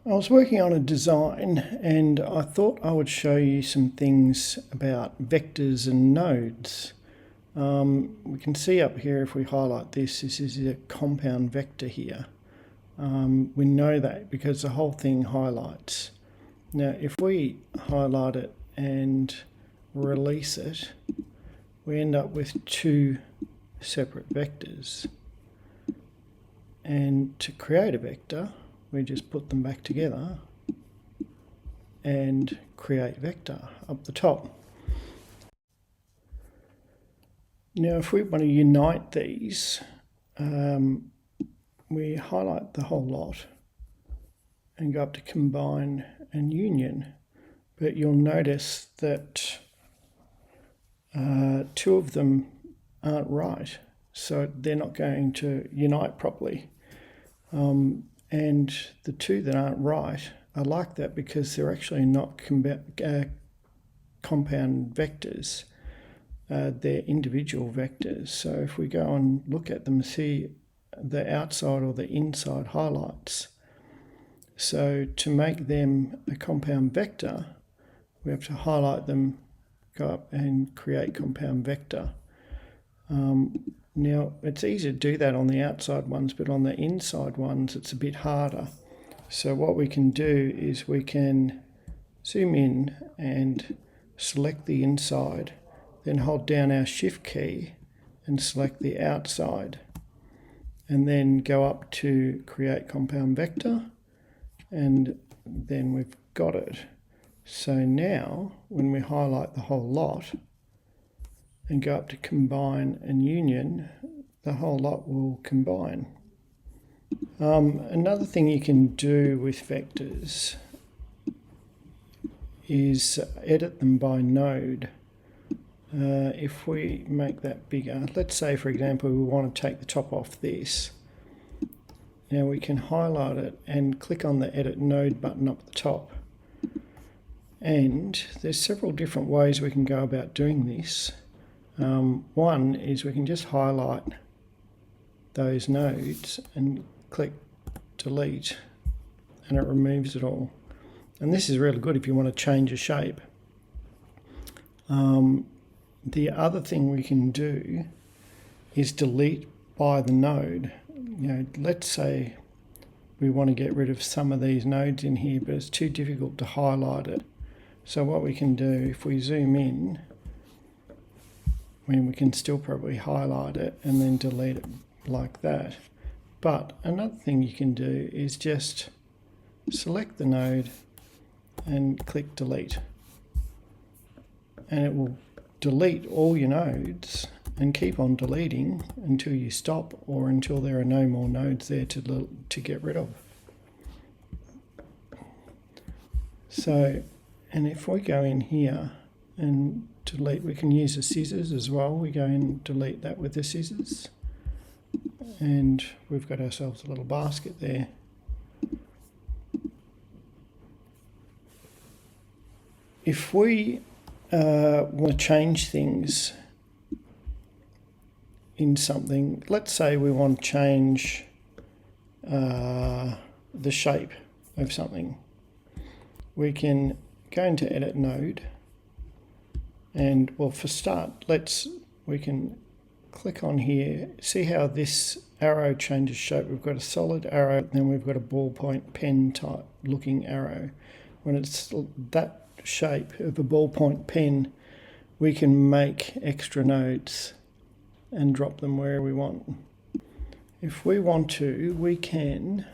I was working on a design and I thought I would show you some things about vectors and nodes. We can see up here if we highlight this is a compound vector here. We know that because the whole thing highlights. Now if we highlight it and release it, we end up with two separate vectors. And to create a vector, we just put them back together and create vector up the top. Now if we want to unite these, we highlight the whole lot and go up to combine and union, but you'll notice that two of them aren't right, so they're not going to unite properly. And the two that aren't right are like that because they're actually not compound vectors. They're individual vectors. So if we go and look at them, see the outside or the inside highlights. So to make them a compound vector, we have to highlight them, go up and create compound vector. Now it's easy to do that on the outside ones, but on the inside ones it's a bit harder. So what we can do is we can zoom in and select the inside, then hold down our shift key and select the outside, and then go up to create compound vector, and then we've got it. So now when we highlight the whole lot and go up to combine and union, the whole lot will combine. Another thing you can do with vectors is edit them by node. If we make that bigger, let's say for example we want to take the top off this. Now we can highlight it and click on the edit node button up the top. And there's several different ways we can go about doing this. One is we can just highlight those nodes and click delete, and it removes it all. And this is really good if you want to change a shape. The other thing we can do is delete by the node. Let's say we want to get rid of some of these nodes in here, but it's too difficult to highlight it. So what we can do, if we zoom in, we can still probably highlight it and then delete it like that. But another thing you can do is just select the node and click delete, and it will delete all your nodes and keep on deleting until you stop or until there are no more nodes there to get rid of. So, and if we go in here and delete, we can use the scissors as well. We go in and delete that with the scissors, and we've got ourselves a little basket there. If we want to change things in something, let's say we want to change the shape of something, we can go into edit node, and well, for start, we can click on here. See how this arrow changes shape? We've got a solid arrow, then we've got a ballpoint pen type looking arrow. When it's that shape of a ballpoint pen, we can make extra nodes and drop them where we want. If we want to, we can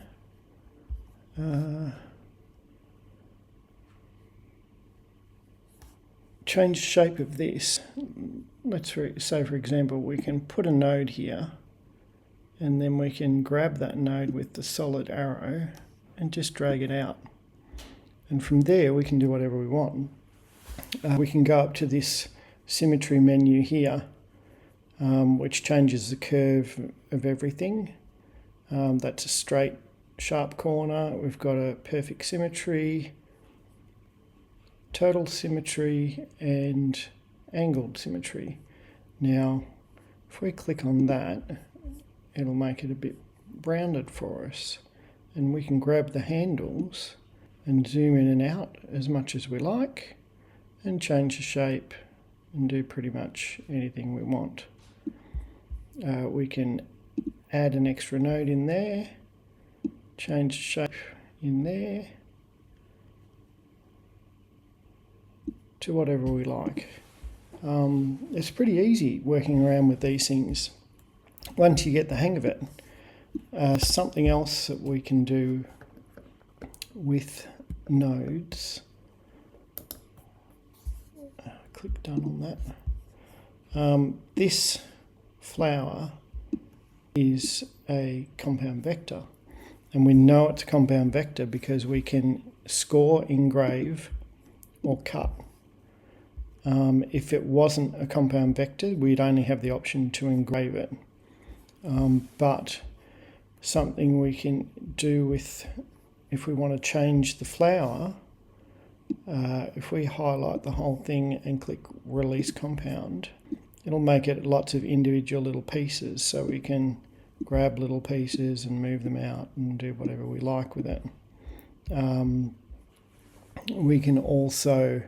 change the shape of this. Let's say for example we can put a node here, and then we can grab that node with the solid arrow and just drag it out, and from there we can do whatever we want. We can go up to this symmetry menu here, which changes the curve of everything. That's a straight sharp corner. We've got a perfect symmetry, total symmetry, and angled symmetry. Now if we click on that, it'll make it a bit rounded for us. and we can grab the handles and zoom in and out as much as we like and change the shape and do pretty much anything we want. We can add an extra node in there, change the shape in there to whatever we like. It's pretty easy working around with these things once you get the hang of it. Something else that we can do with nodes, click done on that. This flower is a compound vector, and we know it's a compound vector because we can score, engrave or cut. If it wasn't a compound vector, we'd only have the option to engrave it. But something we can do with, if we want to change the flower, if we highlight the whole thing and click release compound, it'll make it lots of individual little pieces, so we can grab little pieces and move them out and do whatever we like with it. We can also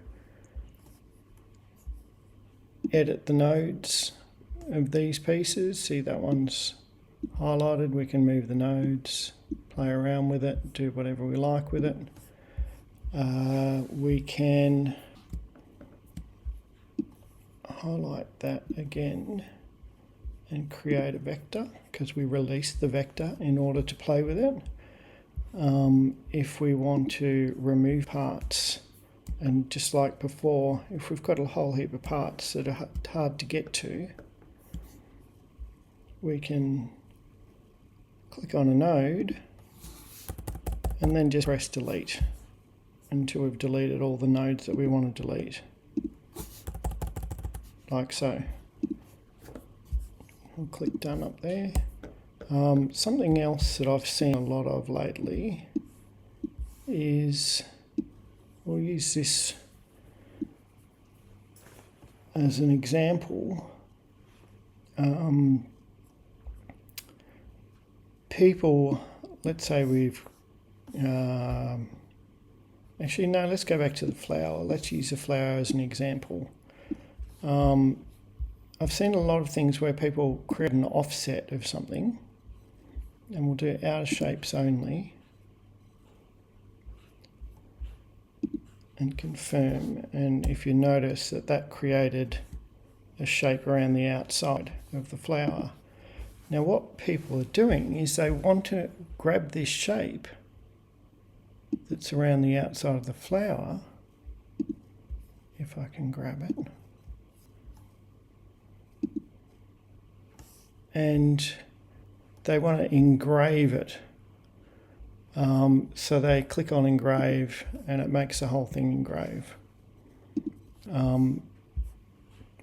edit the nodes of these pieces. See, that one's highlighted. We can move the nodes, play around with it, do whatever we like with it. We can highlight that again and create a vector because we released the vector in order to play with it. If we want to remove parts, and just like before, if we've got a whole heap of parts that are hard to get to, we can click on a node and then just press delete until we've deleted all the nodes that we want to delete, like so. I'll click done up there. Something else that I've seen a lot of lately is, we'll use this as an example. People, let's say we've, actually no, let's go back to the flower. Let's use the flower as an example. I've seen a lot of things where people create an offset of something, and we'll do outer shapes only and confirm, and if you notice that that created a shape around the outside of the flower. Now what people are doing is they want to grab this shape that's around the outside of the flower, if I can grab it, and they want to engrave it. So they click on engrave and it makes the whole thing engrave,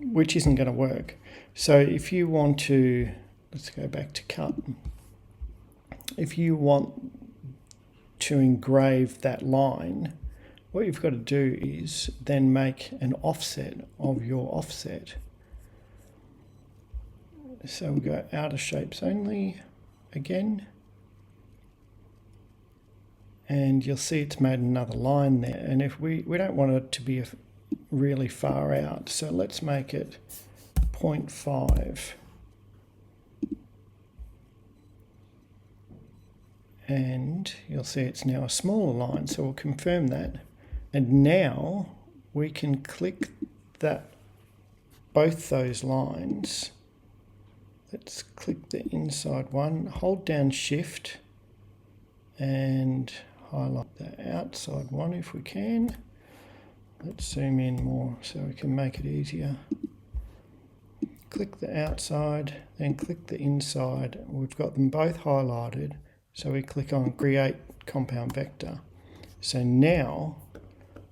which isn't going to work. So if you want to, let's go back to cut. If you want to engrave that line, what you've got to do is then make an offset of your offset. So we'll go outer shapes only again, and you'll see it's made another line there. And if we don't want it to be really far out, so let's make it 0.5. And you'll see it's now a smaller line, so we'll confirm that. And now we can click that, both those lines. Let's click the inside one, hold down Shift and highlight the outside one if we can. Let's zoom in more so we can make it easier. Click the outside, then click the inside. We've got them both highlighted, so we click on Create Compound Vector. So now,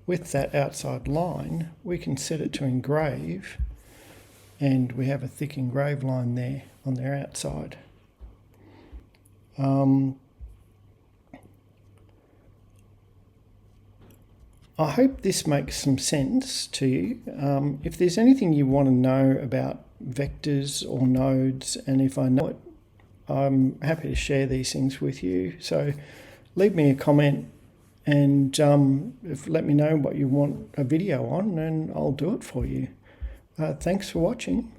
with that outside line, we can set it to engrave, and we have a thick engrave line there on their outside. I hope this makes some sense to you. If there's anything you want to know about vectors or nodes, and if I know it, I'm happy to share these things with you. So leave me a comment and let me know what you want a video on, and I'll do it for you. Thanks for watching.